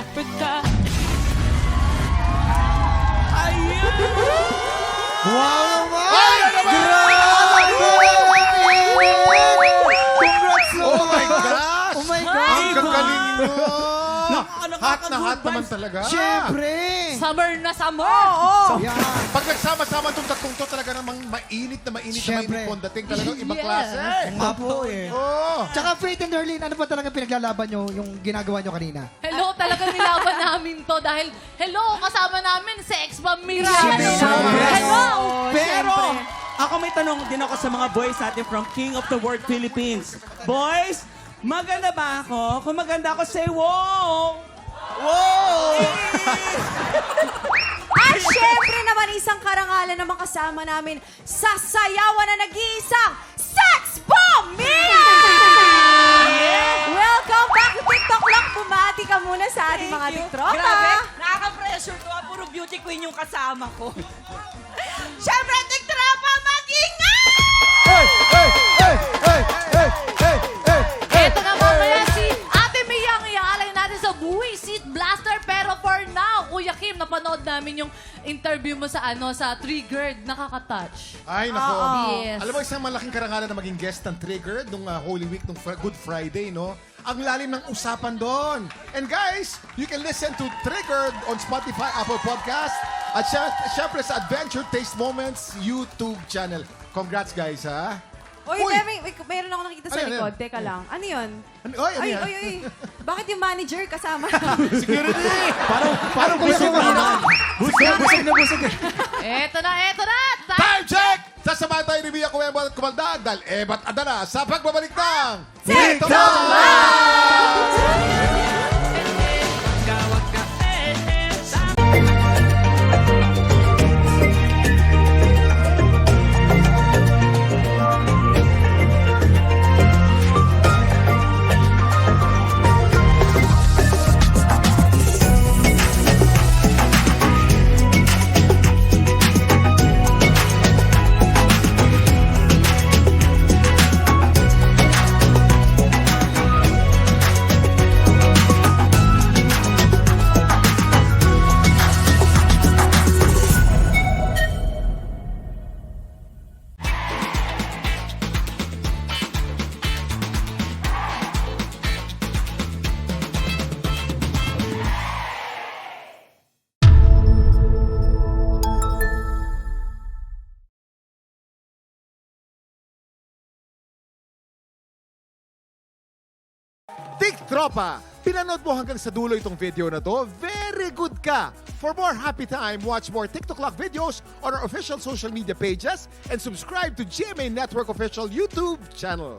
malapit ka. Ayan! Wow naman! Ay, ano ba? Congrats naman! Oh my gosh! Oh my Ang God! gagaling nyo! Hot na hot Nakaka-good naman vibes. talaga. Siyempre! Summer na summer! Yan. Pag nagsama-sama itong tatlong to, talaga namang mainit na Siyempre. may dating talagang ibang Yes. klase. Nga po eh. Oh. Tsaka Faith and Darlene, ano pa talaga pinaglalaban nyo yung ginagawa nyo kanina? Hello, talaga nilaban namin to dahil, hello, kasama namin si Ex-Bam Mirano. Siyempre. Hello! Pero, ako may tanong din ako sa mga boys natin from King of the World Philippines. Boys, maganda ba ako? Kung maganda ako, say wow! Wow! At syempre naman isang karangalan na makasama namin sa sayawan na nag-iisang Sex Bomb Mia! Welcome back to TikTok lang. Bumati ka muna sa ating mga tiktropa. Grabe, nakaka-pressure to. Puro beauty queen yung kasama ko. Siyempre, tiktropa, mag-ingat! Hey! Hey! Hey! Hey! Hey! Hey! Hey! Ito na mamaya si Ate Mia ang iaalay natin sa Buhay Seat Blaster. Pero for now, Kuya Kim, napanood namin yung interview mo sa sa Triggered. Nakaka-touch. Ay, nako. Yes. Alam mo, isang malaking karangalan na maging guest ng Triggered nung Holy Week, nung Good Friday, no? Ang lalim ng usapan doon. And guys, you can listen to Triggered on Spotify, Apple Podcast, at syempre sa Adventure Taste Moments YouTube channel. Congrats, guys, ha? Uy, Uy! meron ako nakita sa Ano yan, likod. ano? Teka lang. Ano yun? Oy, ano Ay, yan? ay, ay. Bakit yung manager kasama? Security! Parang busog na. Busog na busog. Eto na, eto na! Time check! Sasamahan tayo ni Mia Kumaldaan dahil ebat adala sa pagbabalik ng TikTok TikTropa! Pinanood mo hanggang sa dulo itong video na to? Very good ka! For more happy time, watch more TikTok Lock videos on our official social media pages and subscribe to GMA Network official YouTube channel.